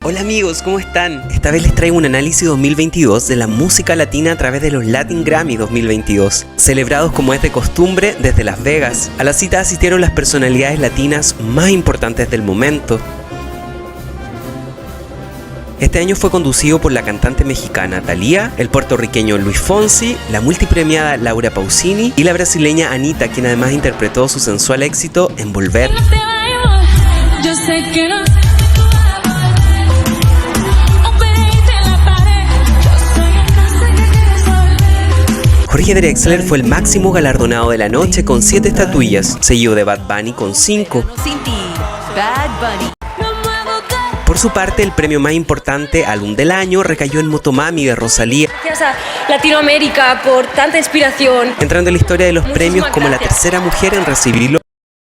Hola amigos, ¿cómo están? Esta vez les traigo un análisis 2022 de la música latina a través de los Latin Grammy 2022, celebrados como es de costumbre desde Las Vegas. A la cita asistieron las personalidades latinas más importantes del momento. Este año fue conducido por la cantante mexicana Thalía, el puertorriqueño Luis Fonsi, la multipremiada Laura Pausini y la brasileña Anitta, quien además interpretó su sensual éxito en Volver. Jorge Drexler fue el máximo galardonado de la noche con 7 estatuillas, seguido de Bad Bunny con 5. Por su parte, el premio más importante, Álbum del Año, recayó en Motomami de Rosalía. Gracias a Latinoamérica por tanta inspiración. Entrando en la historia de los premios como la tercera mujer en recibirlo.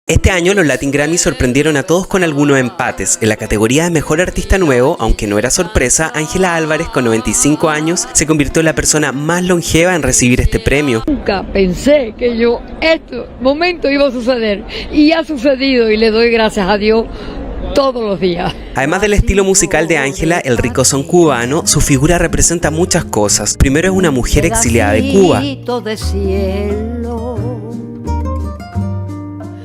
Este año los Latin Grammy sorprendieron a todos con algunos empates. En la categoría de Mejor Artista Nuevo, aunque no era sorpresa, Ángela Álvarez, con 95 años, se convirtió en la persona más longeva en recibir este premio. Nunca pensé que este momento iba a suceder y ha sucedido y le doy gracias a Dios todos los días. Además del estilo musical de Ángela, el rico son cubano, su figura representa muchas cosas. Primero es una mujer exiliada de Cuba.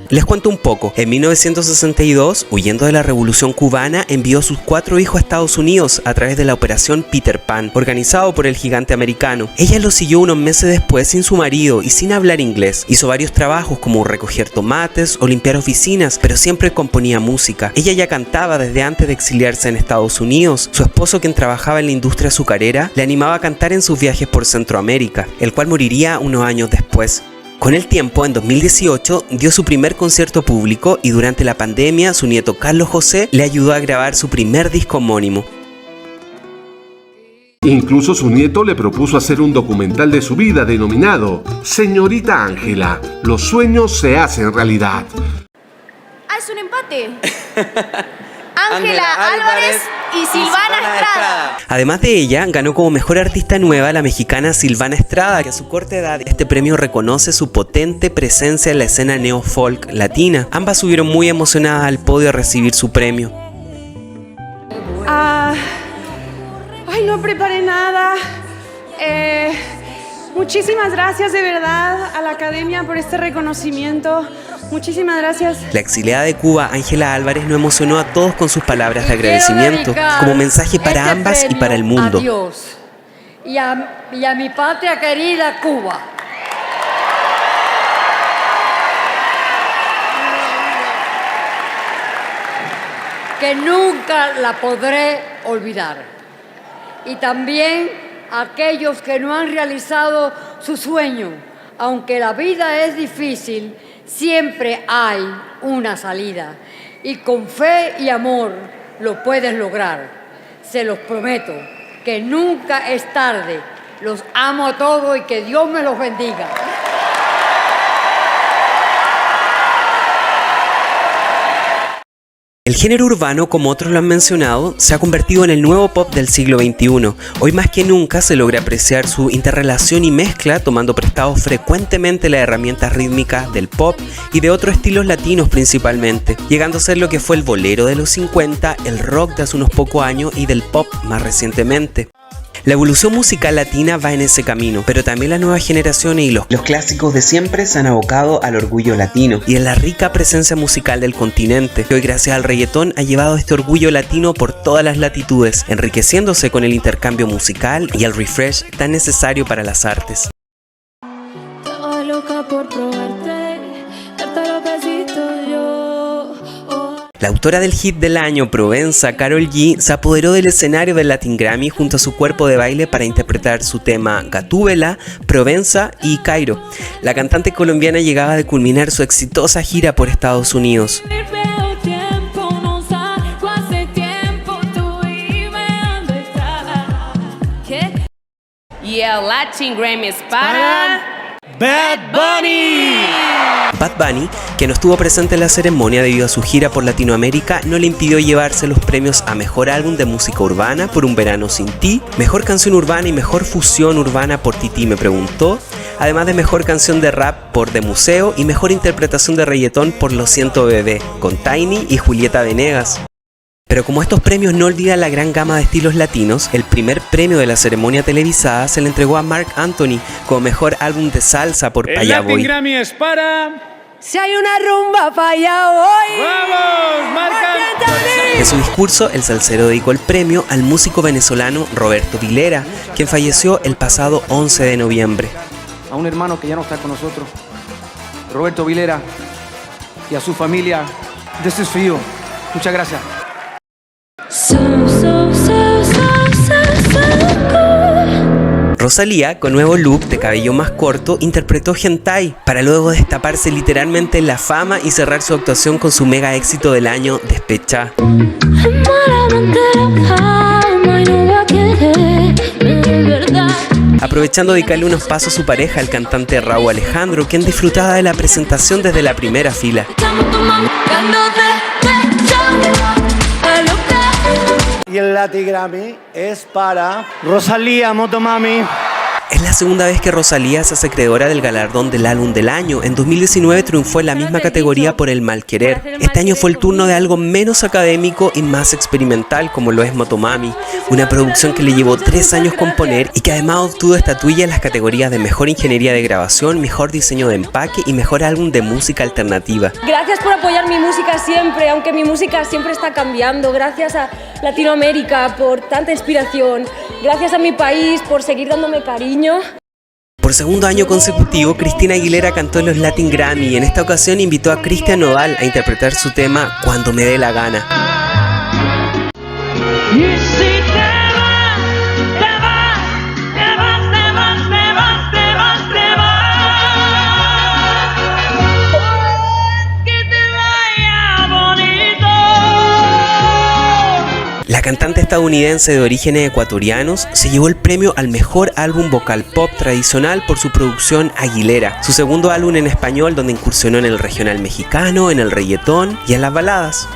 Les cuento un poco. En 1962, huyendo de la Revolución Cubana, envió a sus 4 hijos a Estados Unidos a través de la Operación Peter Pan, organizado por el gigante americano. Ella lo siguió unos meses después sin su marido y sin hablar inglés. Hizo varios trabajos como recoger tomates o limpiar oficinas, pero siempre componía música. Ella ya cantaba desde antes de exiliarse en Estados Unidos. Su esposo, quien trabajaba en la industria azucarera, le animaba a cantar en sus viajes por Centroamérica, el cual moriría unos años después. Con el tiempo, en 2018, dio su primer concierto público y durante la pandemia su nieto Carlos José le ayudó a grabar su primer disco homónimo. Incluso su nieto le propuso hacer un documental de su vida denominado Señorita Ángela, los sueños se hacen realidad. ¡Ah, es un empate! Ángela Álvarez y Silvana Estrada. Además de ella, ganó como mejor artista nueva la mexicana Silvana Estrada, que a su corta edad este premio reconoce su potente presencia en la escena neofolk latina. Ambas subieron muy emocionadas al podio a recibir su premio. No preparé nada. Muchísimas gracias de verdad a la Academia por este reconocimiento. Muchísimas gracias. La exiliada de Cuba, Ángela Álvarez, nos emocionó a todos con sus palabras de agradecimiento, como mensaje para ambas y para el mundo. A Dios y a mi patria querida Cuba. Que nunca la podré olvidar. Y también a aquellos que no han realizado su sueño. Aunque la vida es difícil, siempre hay una salida. Y con fe y amor lo puedes lograr. Se los prometo, que nunca es tarde. Los amo a todos y que Dios me los bendiga. El género urbano, como otros lo han mencionado, se ha convertido en el nuevo pop del siglo XXI. Hoy más que nunca se logra apreciar su interrelación y mezcla, tomando prestado frecuentemente las herramientas rítmicas del pop y de otros estilos latinos principalmente, llegando a ser lo que fue el bolero de los 50, el rock de hace unos pocos años y del pop más recientemente. La evolución musical latina va en ese camino, pero también las nuevas generaciones y los clásicos de siempre se han abocado al orgullo latino y en la rica presencia musical del continente, que hoy gracias al reggaetón ha llevado este orgullo latino por todas las latitudes, enriqueciéndose con el intercambio musical y el refresh tan necesario para las artes. Estaba loca por probarte, darte los besitos yo. La autora del hit del año, Provenza, Karol G, se apoderó del escenario del Latin Grammy junto a su cuerpo de baile para interpretar su tema Gatúbela, Provenza y Cairo. La cantante colombiana llegaba de culminar su exitosa gira por Estados Unidos. Y el Latin Grammy es para Bad Bunny. Bad Bunny, que no estuvo presente en la ceremonia debido a su gira por Latinoamérica, no le impidió llevarse los premios a Mejor Álbum de Música Urbana por Un Verano Sin Ti, Mejor Canción Urbana y Mejor Fusión Urbana por Tití Me Preguntó, además de Mejor Canción de Rap por The Museo y Mejor Interpretación de Reggaetón por Lo Siento Bebé, con Tiny y Julieta Venegas. Pero como estos premios no olvidan la gran gama de estilos latinos, el primer premio de la ceremonia televisada se le entregó a Marc Anthony como mejor álbum de salsa por El Paya Latin Boy. Grammy es para... Si hay una rumba para allá hoy. ¡Vamos, Marc Anthony! En su discurso, el salsero dedicó el premio al músico venezolano Roberto Vilera, quien falleció el pasado 11 de noviembre. A un hermano que ya no está con nosotros, Roberto Vilera, y a su familia, this is for you. Muchas gracias. Rosalía, con nuevo look de cabello más corto, interpretó Hentai para luego destaparse literalmente en la fama y cerrar su actuación con su mega éxito del año, Despechá. Aprovechando de dedicarle unos pasos a su pareja, el cantante Rauw Alejandro, quien disfrutaba de la presentación desde la primera fila. Y el Latin Grammy es para Rosalía Motomami. Es la segunda vez que Rosalía se hace acreedora del galardón del álbum del año. En 2019 triunfó en la misma categoría por El Malquerer. Este año fue el turno de algo menos académico y más experimental, como lo es Motomami, una producción que le llevó 3 años componer y que además obtuvo estatuilla en las categorías de Mejor Ingeniería de Grabación, Mejor Diseño de Empaque y Mejor Álbum de Música Alternativa. Gracias por apoyar mi música siempre, aunque mi música siempre está cambiando. Gracias a Latinoamérica por tanta inspiración. Gracias a mi país por seguir dándome cariño. Por segundo año consecutivo, Cristina Aguilera cantó en los Latin Grammy y en esta ocasión invitó a Cristian Nodal a interpretar su tema Cuando me dé la gana. La cantante estadounidense de orígenes ecuatorianos se llevó el premio al mejor álbum vocal pop tradicional por su producción Aguilera, su segundo álbum en español donde incursionó en el regional mexicano, en el reggaetón y en las baladas.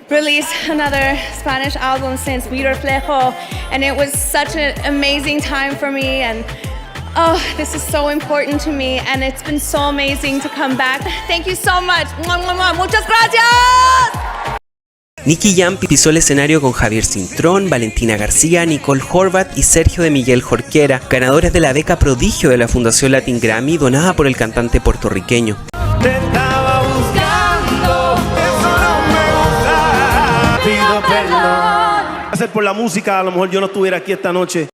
Released another Spanish album since Mi Reflejo, and it was such an amazing time for me, and oh, this is so important to me, and it's been so amazing to come back. Thank you so much. Muchas gracias. Nicky Jam pisó el escenario con Javier Cintrón, Valentina García, Nicole Horvath y Sergio de Miguel Jorquera, ganadores de la beca prodigio de la Fundación Latin Grammy donada por el cantante puertorriqueño. Te estaba buscando, eso no me gusta. Pido perdón. Hacer por la música, a lo mejor yo no estuviera aquí esta noche.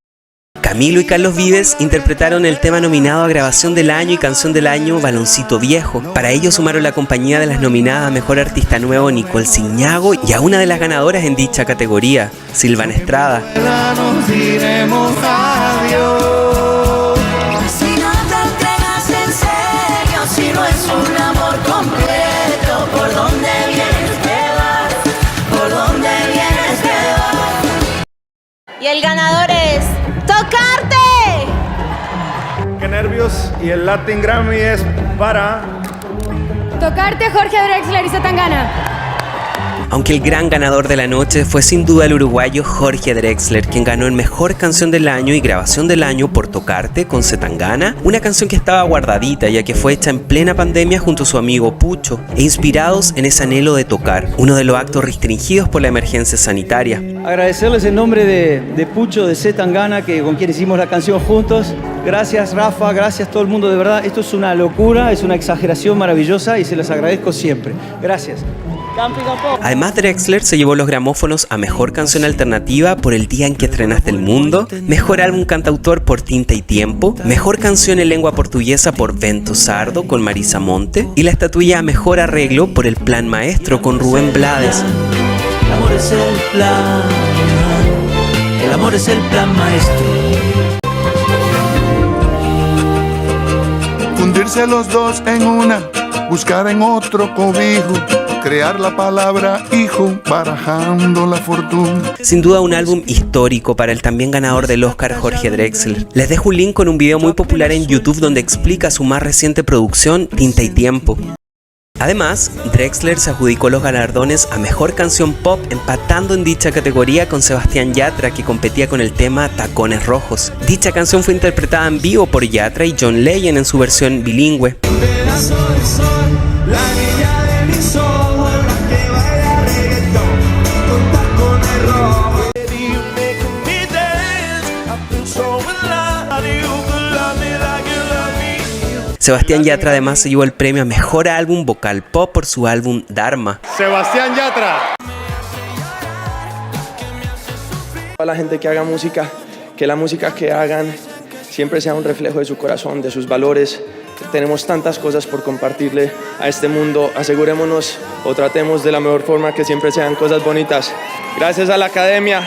Camilo y Carlos Vives interpretaron el tema nominado a Grabación del Año y Canción del Año, Baloncito Viejo. Para ello sumaron la compañía de las nominadas a Mejor Artista Nuevo, Nicole Signago, y a una de las ganadoras en dicha categoría, Silvana Estrada. Nos diremos adiós. Si no te entregas en serio, si no es un amor completo, ¿por dónde vienes que vas? ¿Por dónde vienes que vas? Y el ganador es Tocarte. Qué nervios. Y el Latin Grammy es para... Tocarte, Jorge Drexler y Zetangana. Aunque el gran ganador de la noche fue sin duda el uruguayo Jorge Drexler, quien ganó el Mejor Canción del Año y Grabación del Año por Tocarte con Zetangana, una canción que estaba guardadita ya que fue hecha en plena pandemia junto a su amigo Pucho e inspirados en ese anhelo de tocar, uno de los actos restringidos por la emergencia sanitaria. Agradecerles en nombre de Pucho, de Zetangana, con quien hicimos la canción juntos. Gracias Rafa, gracias todo el mundo, de verdad, esto es una locura, es una exageración maravillosa y se los agradezco siempre. Gracias. Además, Drexler se llevó los gramófonos a Mejor Canción Alternativa por El Día en que Estrenaste el Mundo, Mejor Álbum Cantautor por Tinta y Tiempo, Mejor Canción en Lengua Portuguesa por Vento Sardo con Marisa Monte y la estatuilla a Mejor Arreglo por El Plan Maestro con Rubén Blades. El amor es el plan, el amor es el plan maestro. Fundirse los dos en una, buscar en otro cobijo, crear la palabra hijo, barajando la fortuna. Sin duda un álbum histórico para el también ganador del Oscar Jorge Drexler. Les dejo un link con un video muy popular en YouTube donde explica su más reciente producción, Tinta y Tiempo. Además, Drexler se adjudicó los galardones a Mejor Canción Pop, empatando en dicha categoría con Sebastián Yatra, que competía con el tema Tacones Rojos. Dicha canción fue interpretada en vivo por Yatra y John Legend en su versión bilingüe. La niña de mis ojos, la que baila reggaetón, con Sebastián Yatra además se llevó el premio a Mejor Álbum Vocal Pop por su álbum Dharma. Sebastián Yatra. A la gente que haga música, que la música que hagan siempre sea un reflejo de su corazón, de sus valores. Tenemos tantas cosas por compartirle a este mundo. Asegurémonos o tratemos de la mejor forma que siempre sean cosas bonitas. Gracias a la Academia.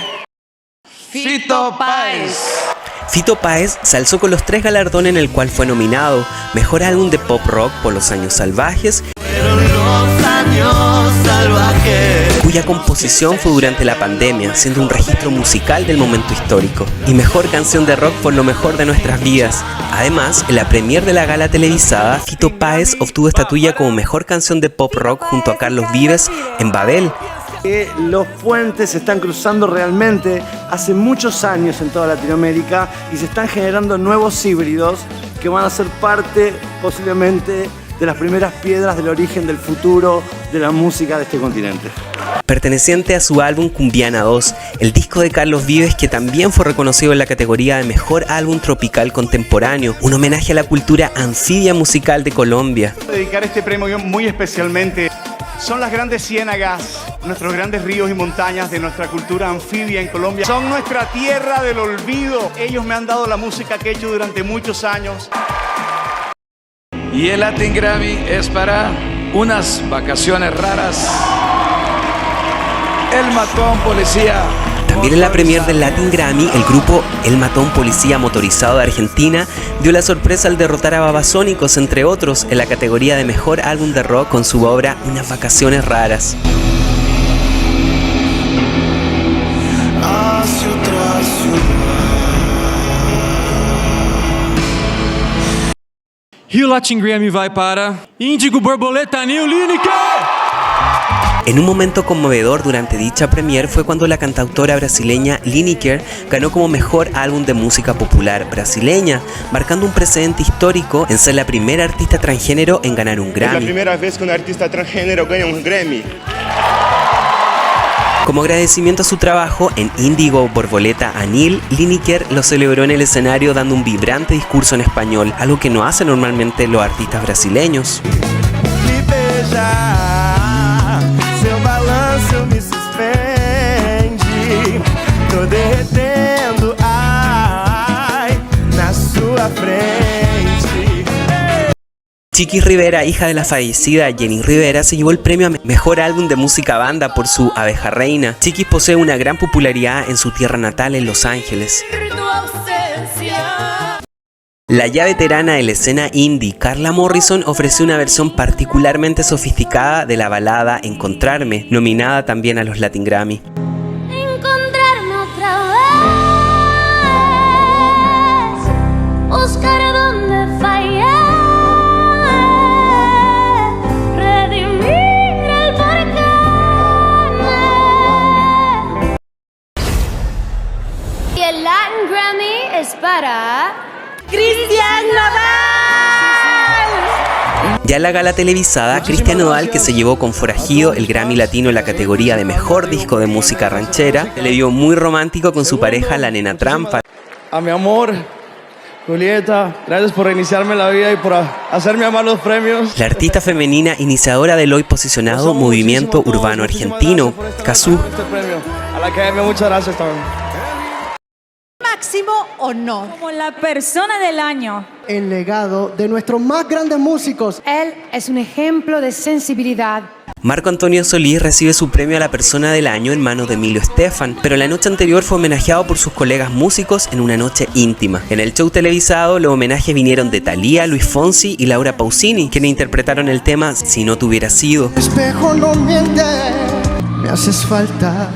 Fito Páez. Fito Páez se alzó con los 3 galardones en el cual fue nominado: Mejor Álbum de Pop Rock por Los Años Salvajes, cuya composición fue durante la pandemia, siendo un registro musical del momento histórico, y Mejor Canción de Rock por Lo Mejor de Nuestras Vidas. Además, en la premier de la gala televisada, Fito Páez obtuvo estatuilla como Mejor Canción de Pop Rock junto a Carlos Vives en Babel. Los puentes se están cruzando realmente hace muchos años en toda Latinoamérica y se están generando nuevos híbridos que van a ser parte posiblemente de las primeras piedras del origen del futuro de la música de este continente. Perteneciente a su álbum Cumbiana 2, el disco de Carlos Vives, que también fue reconocido en la categoría de Mejor Álbum Tropical Contemporáneo, un homenaje a la cultura anfibia musical de Colombia. Dedicar este premio muy especialmente son las grandes ciénagas, nuestros grandes ríos y montañas de nuestra cultura anfibia en Colombia. Son nuestra tierra del olvido. Ellos me han dado la música que he hecho durante muchos años. Y el Latin Grammy es para Unas Vacaciones Raras. El Mató a un Policía. También en la premier del Latin Grammy, el grupo El Mató a un Policía Motorizado de Argentina dio la sorpresa al derrotar a Babasónicos, entre otros, en la categoría de Mejor Álbum de Rock con su obra Unas Vacaciones Raras. E o Latin Grammy vai para Índigo Borboleta New Lineker. En un momento conmovedor durante dicha premier fue cuando la cantautora brasileña Lineker ganó como Mejor Álbum de Música Popular Brasileña, marcando un precedente histórico en ser la primera artista transgénero en ganar un Grammy. Es la primera vez que un artista transgénero gana un Grammy. Como agradecimiento a su trabajo en Índigo Borboleta Anil, Lineker lo celebró en el escenario dando un vibrante discurso en español, algo que no hacen normalmente los artistas brasileños. Seu balanço me suspende, tô derretendo, ai, na sua frente. Chiquis Rivera, hija de la fallecida Jenny Rivera, se llevó el premio a Mejor Álbum de Música Banda por su Abeja Reina. Chiquis posee una gran popularidad en su tierra natal en Los Ángeles. La ya veterana de la escena indie, Carla Morrison, ofreció una versión particularmente sofisticada de la balada Encontrarme, nominada también a los Latin Grammy. Encontrarme otra vez, buscar donde fallé, redimir el porqué. Y el Latin Grammy es para Cristian Nodal. Ya en la gala televisada, Cristian Nodal, que se llevó con Forajido el Grammy Latino en la categoría de Mejor Disco de Música Ranchera, le dio muy romántico con su pareja, la Nena Trampa. A mi amor, Julieta, gracias por reiniciarme la vida y por hacerme amar los premios. La artista femenina iniciadora del hoy posicionado movimiento urbano argentino, Cazzu. A la Academia, muchas gracias también. Máximo honor. Como la persona del año. El legado de nuestros más grandes músicos. Él es un ejemplo de sensibilidad. Marco Antonio Solís recibe su premio a la persona del año en manos de Emilio Estefan, pero la noche anterior fue homenajeado por sus colegas músicos en una noche íntima. En el show televisado, los homenajes vinieron de Thalía, Luis Fonsi y Laura Pausini, quienes interpretaron el tema Si no te hubiera sido. Espejo no miente, me haces falta.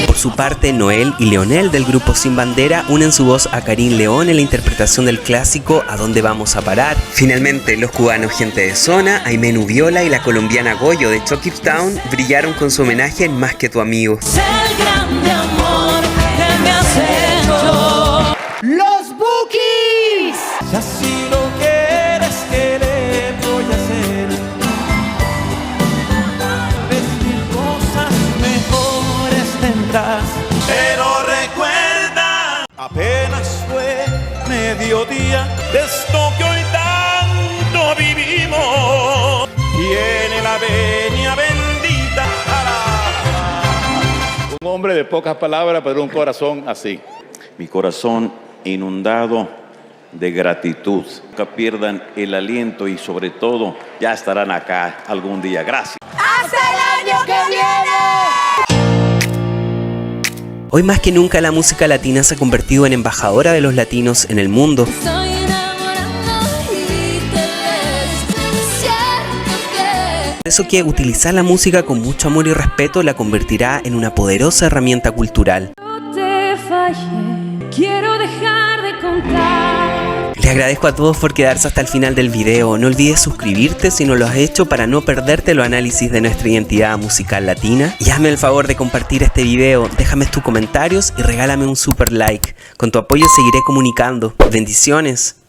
Por su parte, Noel y Leonel del grupo Sin Bandera unen su voz a Karim León en la interpretación del clásico ¿A dónde vamos a parar? Finalmente, los cubanos Gente de Zona, Aimee Nubiola y la colombiana Goyo de Chucky Town brillaron con su homenaje en Más que tu amigo. El grande amor que me has hecho. ¡Los Bukis! Si así lo quieres querer, voy a hacer. Vestir cosas mejores tendrás. Pero recuerda, mediodía de esto que hoy tanto vivimos. Viene la venia bendita. Un hombre de pocas palabras, pero un corazón así. Mi corazón inundado de gratitud. Nunca pierdan el aliento y sobre todo ya estarán acá algún día. Gracias. ¡Hasta el año que viene! Hoy más que nunca la música latina se ha convertido en embajadora de los latinos en el mundo. Por eso que utilizar la música con mucho amor y respeto la convertirá en una poderosa herramienta cultural. Te fallé, quiero dejar de contar. Les agradezco a todos por quedarse hasta el final del video. No olvides suscribirte si no lo has hecho para no perderte los análisis de nuestra identidad musical latina. Y hazme el favor de compartir este video, déjame tus comentarios y regálame un super like. Con tu apoyo seguiré comunicando. Bendiciones.